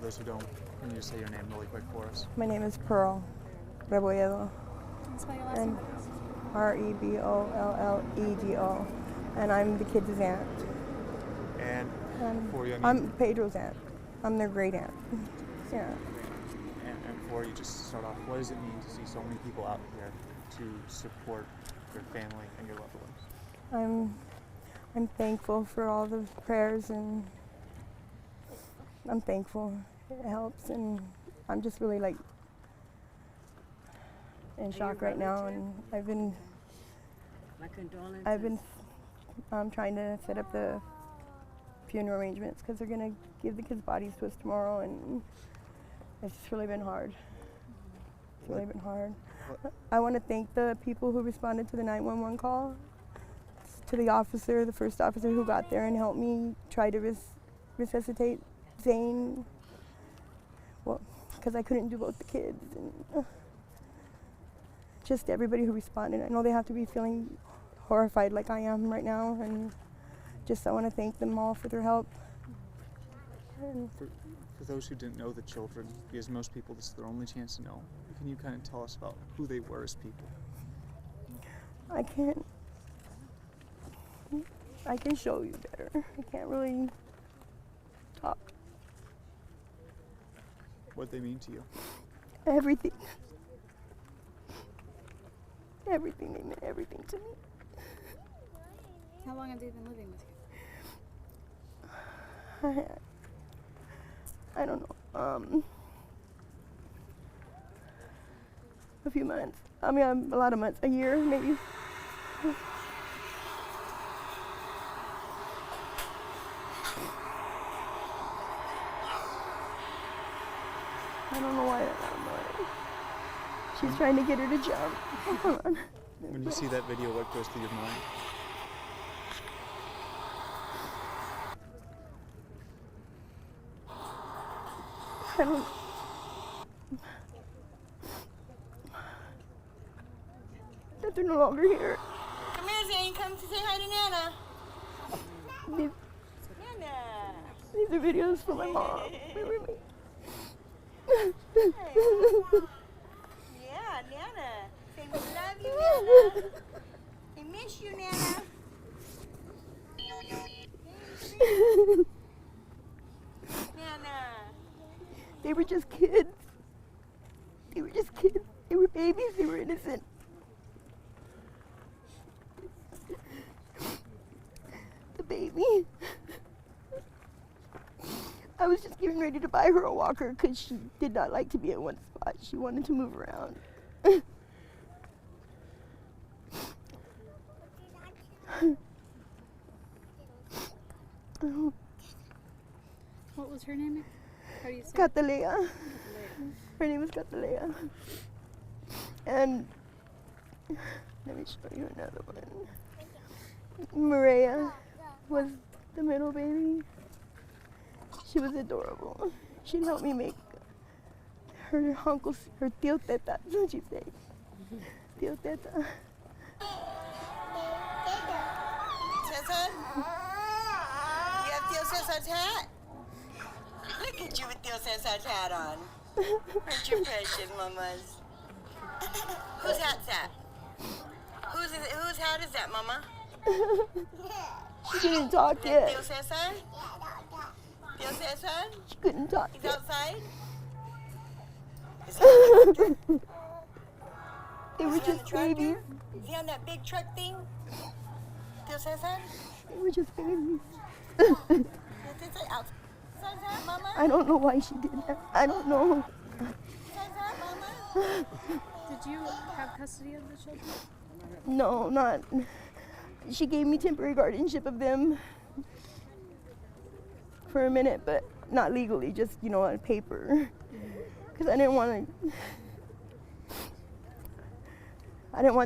For those who don't, can you just say your name really quick for us? My name is Pearl Rebolledo. Spell your last name, please. Rebolledo. And I'm the kids' aunt. And for you, I'm Pedro's aunt. I'm their great aunt. Yeah. And before you just start off, what does it mean to see so many people out here to support your family and your loved ones? I'm thankful for all the prayers, and I'm thankful. It helps, and I'm just really like in shock right now, and I've been trying to set up the funeral arrangements because they're gonna give the kids' bodies to us tomorrow, and it's just really been hard. It's really been hard. I want to thank the people who responded to the 911 call, to the officer, the first officer who got there and helped me try to resuscitate Zane. Well, because I couldn't do both the kids, and just everybody who responded. I know they have to be feeling horrified like I am right now, and just I want to thank them all for their help. And for those who didn't know the children, because most people this is their only chance to know, can you kind of tell us about who they were as people? I can show you better. I can't really talk. What they mean to you? Everything. Everything, they meant everything to me. How long have they been living with you? I don't know. A few months. I mean, a lot of months. A year, maybe. I don't know why. She's trying to get her to jump. Hold on. When you see that video, what goes through your mind? I don't. That they're no longer here. Come here, Zane. Come to say hi to Nana. These are videos for my mom. Yeah, Nana. Say we love you, Nana. We miss you, Nana. Nana. They were just kids. They were just kids. They were babies. They were innocent. The baby. I was just getting ready to buy her a walker because she did not like to be at one spot. She wanted to move around. What was her name? How do you say it? Catalaya. Her name is Catalaya. And let me show you another one. Miraya was the middle baby. She was adorable. She'd help me make her uncle's, her tío teta, that's what she said. Tío teta. Cesar? You have Tío Cesar's hat? Look at you with Tío Cesar's hat on. Aren't you precious, mamas? Whose hat's that? Whose hat is that, mama? She didn't talk Is that yet. Tío Cesar? Tío Cesar? She couldn't talk He's yet. outside? Is They were he on the just babies. tractor? Is he on that big truck thing? Tío Cesar? They were just babies. Tío Cesar outside? Cesar, mama? I don't know why she did that. I don't know. Cesar, mama? Did you have custody of the children? No, not. She gave me temporary guardianship of them for a minute, but not legally, just, on paper. Because I didn't want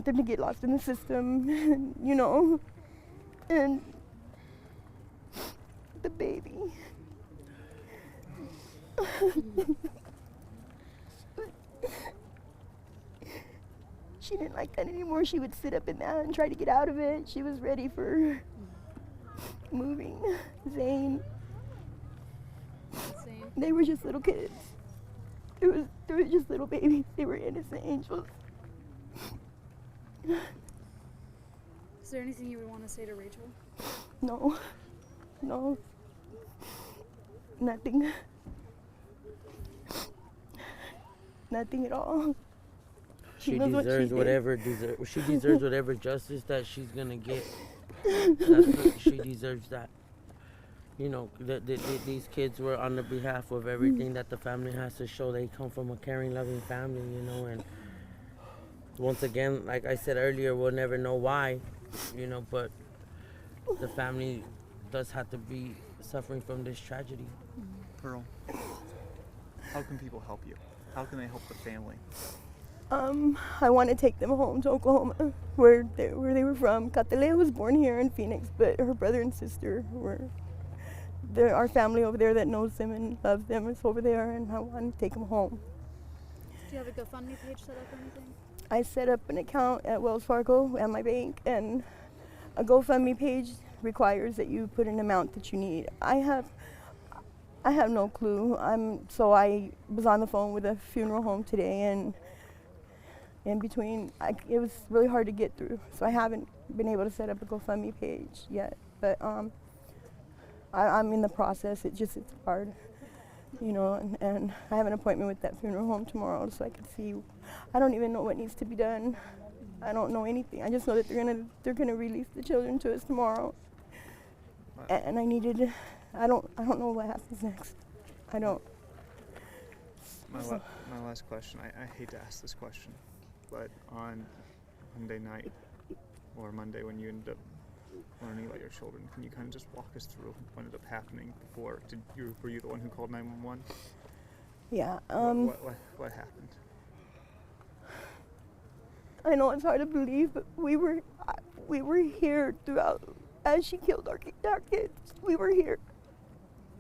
them to get lost in the system, And the baby. She didn't like that anymore. She would sit up in that and try to get out of it. She was ready for moving. Zane. Zane. They were just little kids. They were just little babies. They were innocent angels. Is there anything you would want to say to Rachel? No. No. Nothing. Nothing at all. She knows what deserves she did. whatever she deserves whatever justice that she's gonna get. She deserves that. You know, these kids were on the behalf of everything that the family has to show. They come from a caring, loving family, you know, and once again, like I said earlier, we'll never know why, you know, but the family does have to be suffering from this tragedy. Pearl, how can people help you? How can they help the family? I want to take them home to Oklahoma, where they were from. Catalaya was born here in Phoenix, but her brother and sister were our family over there that knows them and loves them is over there, and I want to take them home. Do you have a GoFundMe page set up or anything? I set up an account at Wells Fargo at my bank, and a GoFundMe page requires that you put an amount that you need. I have no clue. So I was on the phone with a funeral home today, and in between, it was really hard to get through. So I haven't been able to set up a GoFundMe page yet, but I'm in the process. It's hard, you know, and I have an appointment with that funeral home tomorrow so I can see. I don't even know what needs to be done. I don't know anything. I just know that they're gonna release the children to us tomorrow. And I don't know what happens next. I don't. My last question, I hate to ask this question, but on Monday night or Monday when you ended up learning about your children, can you kind of just walk us through what ended up happening before? Were you the one who called 911? Yeah. What happened? I know it's hard to believe, but we were here throughout as she killed our kids. We were here.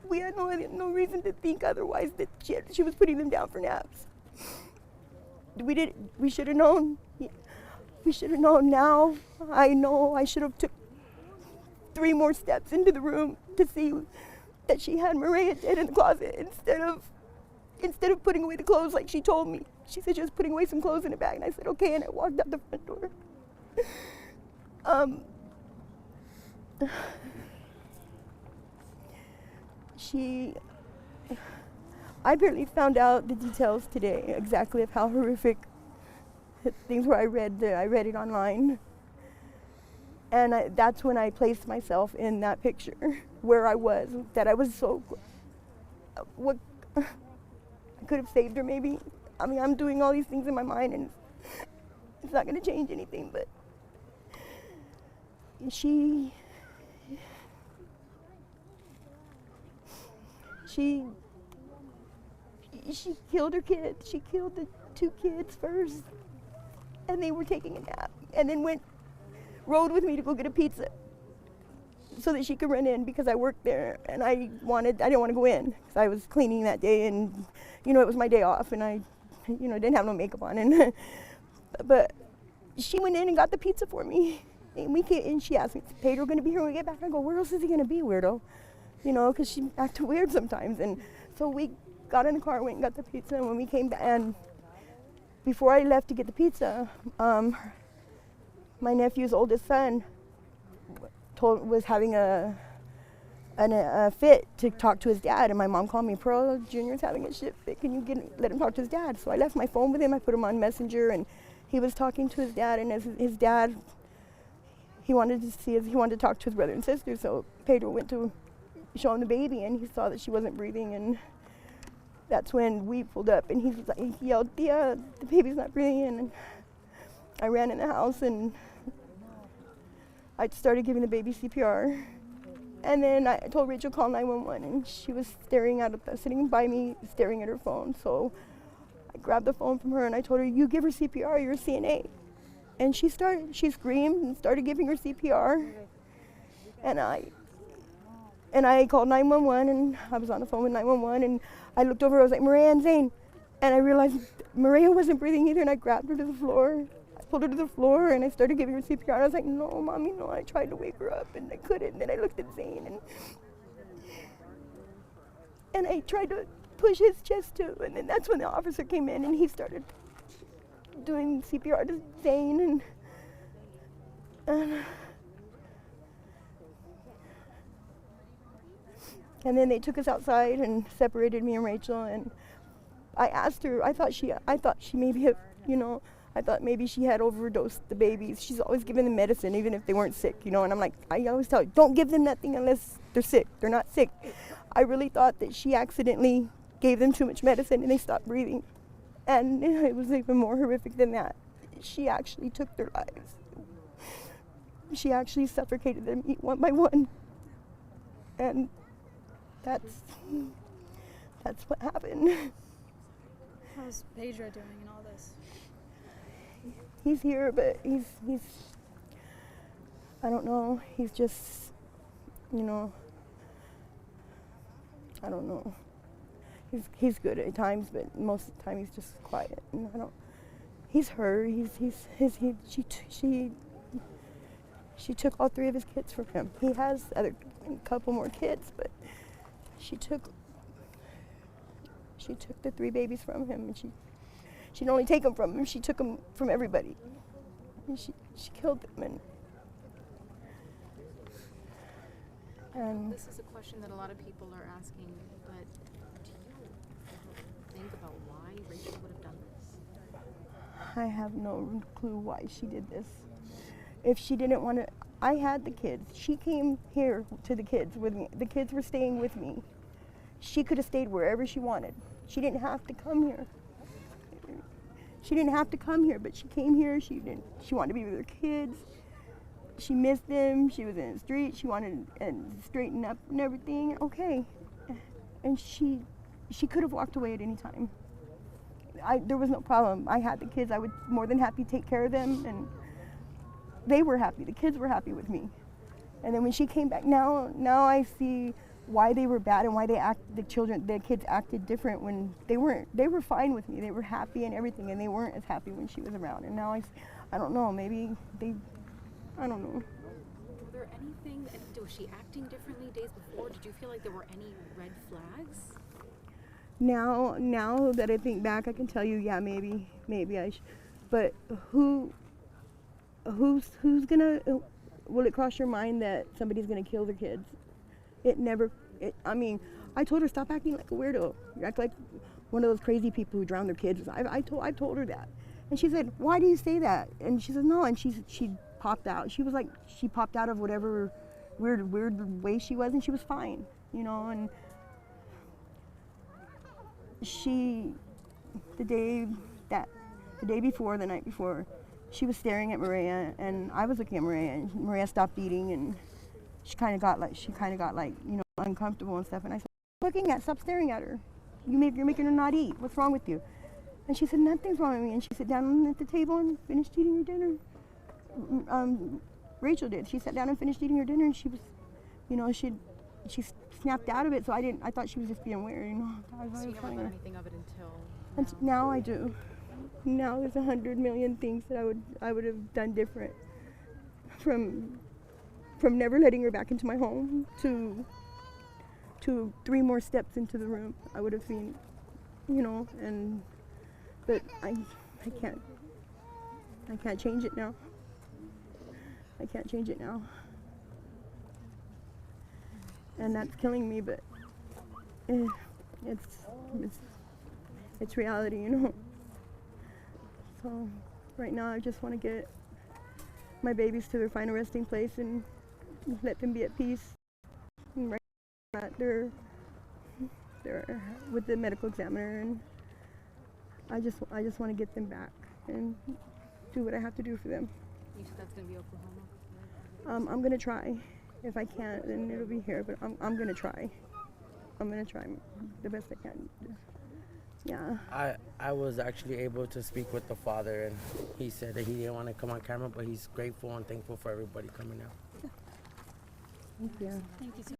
We had no reason to think otherwise that she was putting them down for naps. We should have known. We should have known now. I know I should have took 3 more steps into the room to see that she had Miraya dead in the closet instead of putting away the clothes like she told me. She said she was putting away some clothes in a bag, and I said, okay, and I walked out the front door. I barely found out the details today, exactly of how horrific things were. I read it online. And that's when I placed myself in that picture, where I was, that I was so, what, I could have saved her maybe. I mean, I'm doing all these things in my mind and it's not gonna change anything, but she killed her kids. She killed the 2 kids first, and they were taking a nap, and then rode with me to go get a pizza so that she could run in because I worked there, and I didn't want to go in because I was cleaning that day, and it was my day off, and I didn't have no makeup on, and but she went in and got the pizza for me, and she asked me, "Is Pedro going to be here when we get back?" I go, "Where else is he going to be, weirdo?" Because she acted weird sometimes, and so we got in the car, went and got the pizza, and when we came back, and before I left to get the pizza, my nephew's oldest son was having a fit to talk to his dad, and my mom called me, "Pearl, Junior's having a shit fit. Can you let him talk to his dad?" So I left my phone with him. I put him on Messenger, and he was talking to his dad. And as his dad, he wanted to talk to his brother and sister. So Pedro went to show him the baby, and he saw that she wasn't breathing, and that's when we pulled up, and he yelled, "The baby's not breathing," and I ran in the house, and I started giving the baby CPR. And then I told Rachel, call 911, and she was sitting by me, staring at her phone. So I grabbed the phone from her, and I told her, "You give her CPR, you're a CNA." And she screamed and started giving her CPR. And I called 911, and I was on the phone with 911, and I looked over, I was like, "Miraya and Zane." And I realized Miraya wasn't breathing either, and I grabbed her to the floor. I pulled her to the floor, and I started giving her CPR. I was like, "No, Mommy, no." I tried to wake her up, and I couldn't. And then I looked at Zane, and I tried to push his chest too. And then that's when the officer came in and he started doing CPR to Zane. And then they took us outside and separated me and Rachel. And I asked her, I thought she maybe had, I thought maybe she had overdosed the babies. She's always giving them medicine, even if they weren't sick, And I'm like, I always tell her, don't give them nothing unless they're sick. They're not sick. I really thought that she accidentally gave them too much medicine and they stopped breathing. And it was even more horrific than that. She actually took their lives. She actually suffocated them one by one. And that's what happened. How's Pedro doing in all this? He's here, but he's I don't know. He's just, I don't know. He's good at times, but most of the time he's just quiet. And he's her. She took all 3 of his kids from him. He has a couple more kids, but she took the 3 babies from him, and she didn't only take them from him, she took them from everybody. And she killed them. And this is a question that a lot of people are asking, but do you think about why Rachel would have done this? I have no clue why she did this. If she didn't want to, I had the kids. She came here to the kids with me. The kids were staying with me. She could have stayed wherever she wanted. She didn't have to come here. She didn't have to come here, but she came here. She wanted to be with her kids. She missed them. She was in the street. She wanted to straighten up and everything. Okay. And she could have walked away at any time. There was no problem. I had the kids. I would more than happy take care of them, and they were happy. The kids were happy with me. And then when she came back, now I see why they were bad and why the kids acted different when they weren't. They were fine with me. They were happy and everything, and they weren't as happy when she was around. And now I don't know. Maybe I don't know. Were there anything? Was she acting differently days before? Did you feel like there were any red flags? Now that I think back, I can tell you, yeah, maybe I should. But who's gonna? Will it cross your mind that somebody's gonna kill their kids? I mean, I told her, stop acting like a weirdo. You act like one of those crazy people who drown their kids. I told her that, and she said, why do you say that? And she said, no, and she popped out. She was like, she popped out of whatever weird way she was, and she was fine, and the night before, she was staring at Miraya, and I was looking at Miraya, and Miraya stopped eating, and she kind of got like uncomfortable and stuff. And I said, stop staring at her. You're making her not eat. What's wrong with you? And she said, nothing's wrong with me. And she sat down at the table and finished eating her dinner. Rachel did. She sat down and finished eating her dinner, and she was, she snapped out of it. So I thought she was just being weird. So you never thought anything of it until and now I do. Now there's 100 million things that I would have done different. From never letting her back into my home to 3 more steps into the room, I would have seen, but I can't change it now. I can't change it now. And that's killing me, but it's reality, So right now I just want to get my babies to their final resting place and let them be at peace. And right now they're with the medical examiner, and I just want to get them back and do what I have to do for them. You said that's going to be Oklahoma? I'm going to try. If I can't, then it'll be here, but I'm going to try. I'm going to try the best I can. Yeah. I was actually able to speak with the father, and he said that he didn't want to come on camera, but he's grateful and thankful for everybody coming out. Thank you. Thank you so